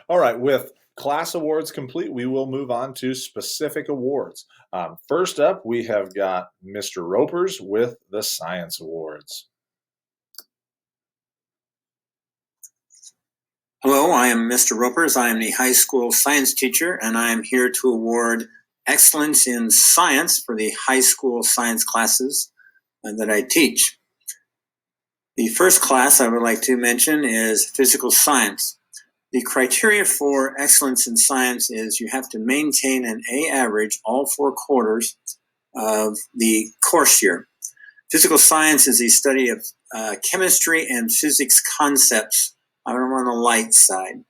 All right, with class awards complete, we will move on to specific awards. First up, we have got Mr. Ropers with the Science Awards. Hello, I am Mr. Ropers. I am the high school science teacher, and I am here to award excellence in science for the high school science classes that I teach. The first class I would like to mention is physical science. The criteria for excellence in science is you have to maintain an A average all 4 quarters of the course year. Physical science is the study of chemistry and physics concepts on the light side.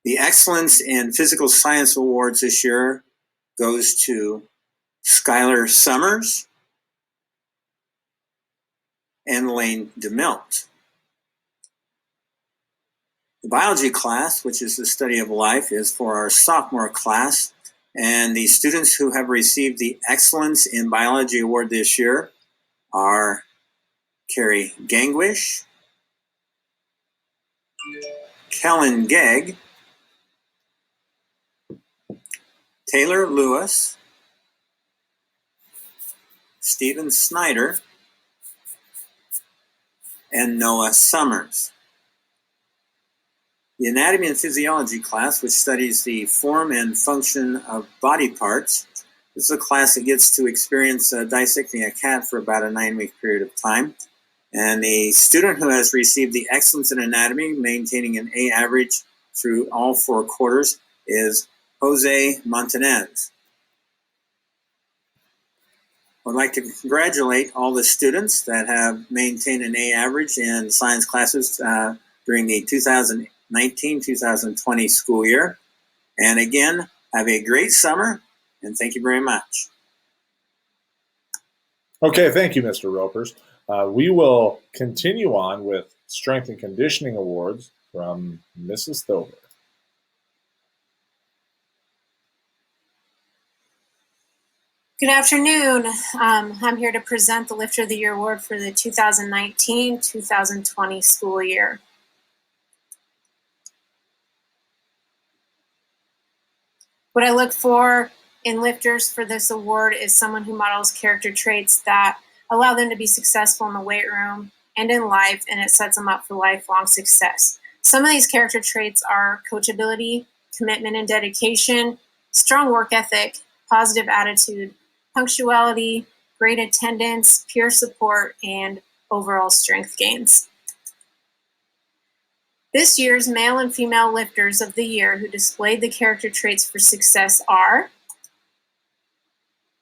The Excellence in Physical Science Awards this year goes to Skylar Summers and Lane DeMilt. The biology class, which is the study of life, is for our sophomore class, and the students who have received the Excellence in Biology Award this year are Carrie Gangwish, Kellen Gegg, Taylor Lewis, Stephen Snyder, and Noah Summers. The Anatomy and Physiology class, which studies the form and function of body parts, this is a class that gets to experience dissecting a cat for about a 9-week period of time. And the student who has received the Excellence in Anatomy, maintaining an A average through all 4 quarters, is Jose Montanez. I would like to congratulate all the students that have maintained an A average in science classes during the 2019-2020 school year. And again, have a great summer, and thank you very much. Okay, thank you, Mr. Ropers. We will continue on with Strength and Conditioning Awards from Mrs. Thover. Good afternoon. I'm here to present the Lifter of the Year Award for the 2019-2020 school year. What I look for in lifters for this award is someone who models character traits that allow them to be successful in the weight room and in life, and it sets them up for lifelong success. Some of these character traits are coachability, commitment and dedication, strong work ethic, positive attitude, punctuality, great attendance, peer support, and overall strength gains. This year's male and female lifters of the year who displayed the character traits for success are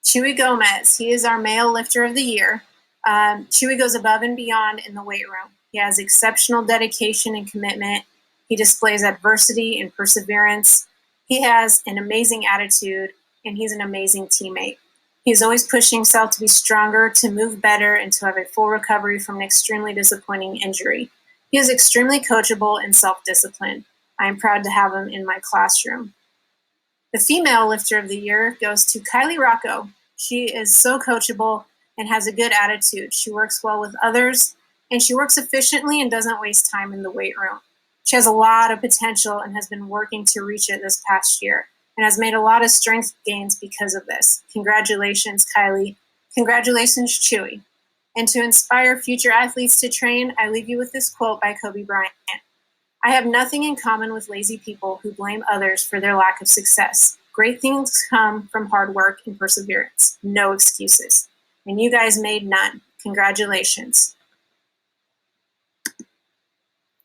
Chewy Gomez. He is our male lifter of the year. Chewy goes above and beyond in the weight room. He has exceptional dedication and commitment. He displays adversity and perseverance. He has an amazing attitude, and he's an amazing teammate. He's always pushing himself to be stronger, to move better, and to have a full recovery from an extremely disappointing injury. He is extremely coachable and self-disciplined. I am proud to have him in my classroom. The female lifter of the year goes to Kylie Rocco. She is so coachable and has a good attitude. She works well with others, and she works efficiently and doesn't waste time in the weight room. She has a lot of potential and has been working to reach it this past year, and has made a lot of strength gains because of this. Congratulations, Kylie. Congratulations, Chewy. And to inspire future athletes to train, I leave you with this quote by Kobe Bryant. I have nothing in common with lazy people who blame others for their lack of success. Great things come from hard work and perseverance. No excuses. And you guys made none. Congratulations.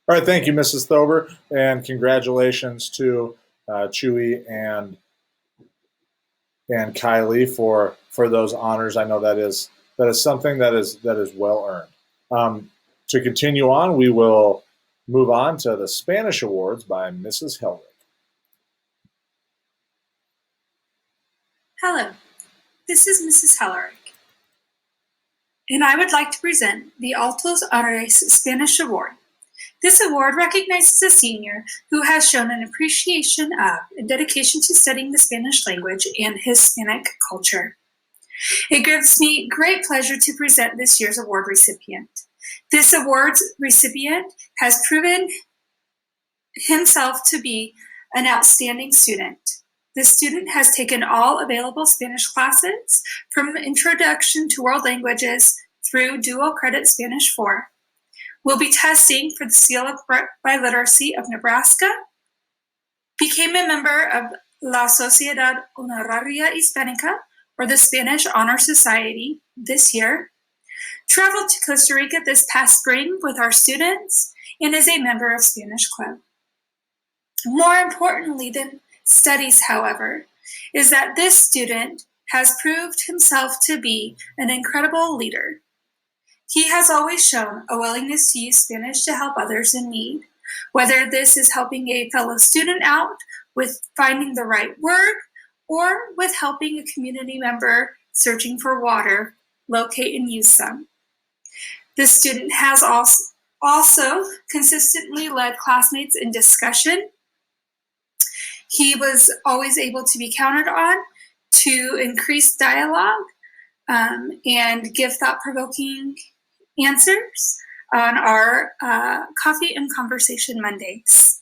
All right, thank you, Mrs. Thover, and congratulations to Chewy and Kylie for those honors. I know that is something that is well earned. To continue on, we will move on to the Spanish Awards by Mrs. Helrick. Hello, this is Mrs. Helrick, and I would like to present the Altos Honores Spanish Award. This award recognizes a senior who has shown an appreciation of and dedication to studying the Spanish language and Hispanic culture. It gives me great pleasure to present this year's award recipient. This award's recipient has proven himself to be an outstanding student. This student has taken all available Spanish classes from Introduction to World Languages through Dual Credit Spanish 4. Will be testing for the Seal of Biliteracy of Nebraska, became a member of La Sociedad Honoraria Hispanica, or the Spanish Honor Society, this year, traveled to Costa Rica this past spring with our students, and is a member of Spanish Club. More importantly than studies, however, is that this student has proved himself to be an incredible leader. He has always shown a willingness to use Spanish to help others in need, whether this is helping a fellow student out with finding the right word or with helping a community member searching for water locate and use some. This student has also consistently led classmates in discussion. He was always able to be counted on to increase dialogue and give thought-provoking answers on our Coffee and Conversation Mondays.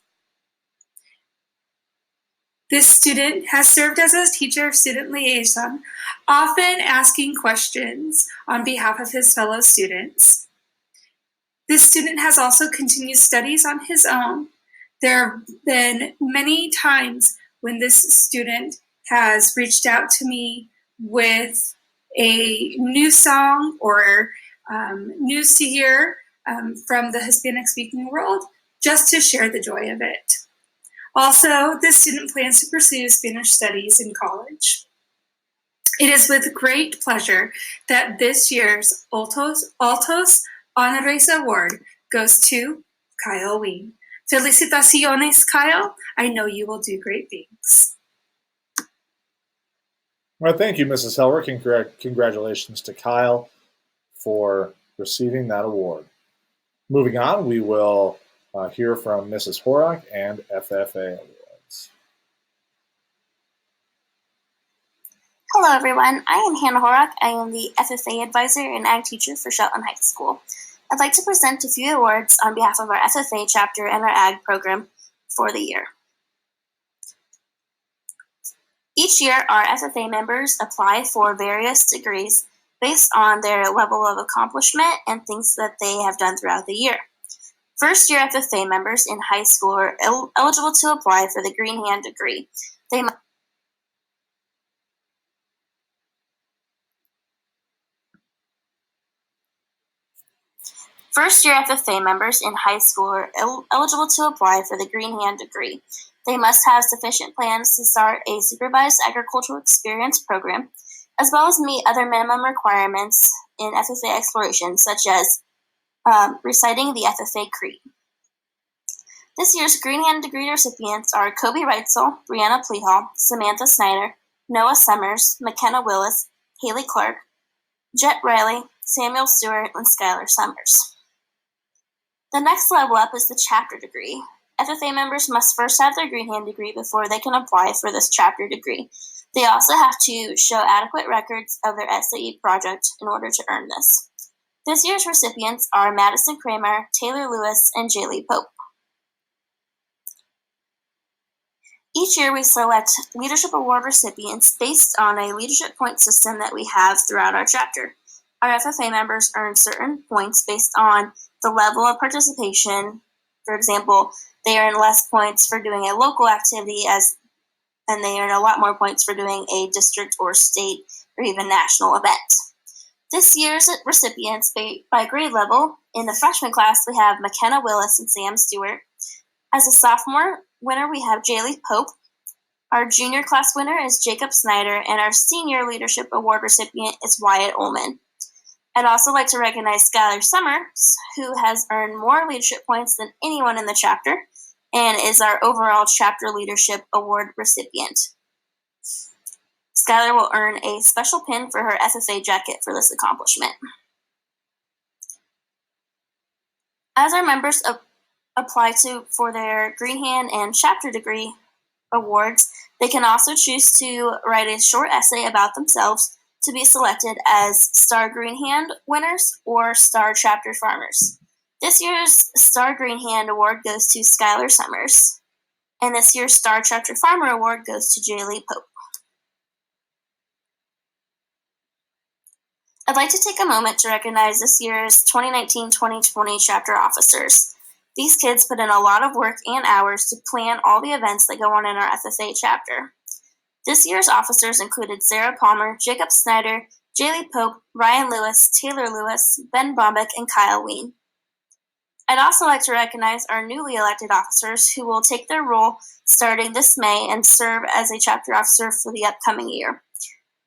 This student has served as a teacher of student liaison, often asking questions on behalf of his fellow students. This student has also continued studies on his own. There have been many times when this student has reached out to me with a new song or news to hear from the Hispanic-speaking world, just to share the joy of it. Also, this student plans to pursue Spanish studies in college. It is with great pleasure that this year's Altos Honores Award goes to Kyle Ween. Felicitaciones, Kyle. I know you will do great things. Well, thank you, Mrs. Helwer. Congratulations to Kyle for receiving that award. Moving on, we will hear from Mrs. Horak and FFA Awards. Hello, everyone. I am Hannah Horak. I am the FFA Advisor and Ag Teacher for Shelton High School. I'd like to present a few awards on behalf of our FFA chapter and our Ag program for the year. Each year, our FFA members apply for various degrees based on their level of accomplishment and things that they have done throughout the year. First year FFA members in high school are eligible to apply for the Green Hand degree. First year FFA members in high school are eligible to apply for the Green Hand degree. They must have sufficient plans to start a supervised agricultural experience program, as well as meet other minimum requirements in FFA exploration, such as reciting the FFA Creed. This year's Green Hand degree recipients are Kobe Reitzel, Brianna Plehall, Samantha Snyder, Noah Summers, McKenna Willis, Haley Clark, Jet Riley, Samuel Stewart, and Skylar Summers. The next level up is the chapter degree. FFA members must first have their Green Hand degree before they can apply for this chapter degree. They also have to show adequate records of their SAE project in order to earn this. This year's recipients are Madison Kramer, Taylor Lewis, and Jaylee Pope. Each year we select Leadership Award recipients based on a leadership point system that we have throughout our chapter. Our FFA members earn certain points based on the level of participation. For example, they earn less points for doing a local activity and they earn a lot more points for doing a district or state or even national event. This year's recipients by grade level, in the freshman class we have McKenna Willis and Sam Stewart. As a sophomore winner we have Jaylee Pope. Our junior class winner is Jacob Snyder, and our senior leadership award recipient is Wyatt Ullman. I'd also like to recognize Skylar Summers, who has earned more leadership points than anyone in the chapter, and is our overall chapter leadership award recipient. Skylar will earn a special pin for her FFA jacket for this accomplishment. As our members apply for their Green Hand and chapter degree awards, they can also choose to write a short essay about themselves to be selected as Star Green Hand winners or Star Chapter Farmers. This year's Star Green Hand Award goes to Skylar Summers. And this year's Star Chapter Farmer Award goes to Jaylee Pope. I'd like to take a moment to recognize this year's 2019-2020 chapter officers. These kids put in a lot of work and hours to plan all the events that go on in our FFA chapter. This year's officers included Sarah Palmer, Jacob Snyder, Jaylee Pope, Ryan Lewis, Taylor Lewis, Ben Bombeck, and Kyle Ween. I'd also like to recognize our newly elected officers who will take their role starting this May and serve as a chapter officer for the upcoming year.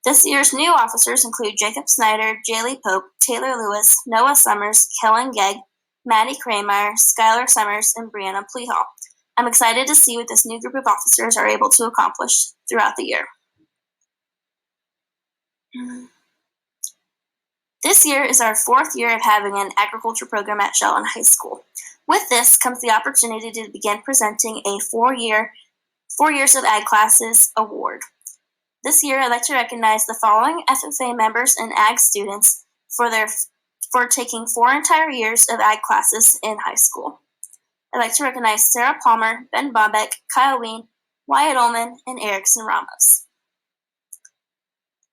This year's new officers include Jacob Snyder, Jaylee Pope, Taylor Lewis, Noah Summers, Kellen Gegg, Maddie Kramer, Skylar Summers, and Brianna Plehall. I'm excited to see what this new group of officers are able to accomplish throughout the year. This year is our 4th year of having an agriculture program at Sheldon High School. With this comes the opportunity to begin presenting a 4 years of Ag Classes award. This year, I'd like to recognize the following FFA members and Ag students for taking 4 entire years of Ag classes in high school. I'd like to recognize Sarah Palmer, Ben Bombeck, Kyle Ween, Wyatt Ullman, and Erickson Ramos.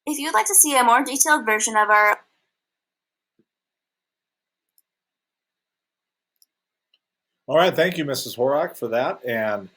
If you would like to see a more detailed version of our All right, thank you, Mrs. Horak, for that. And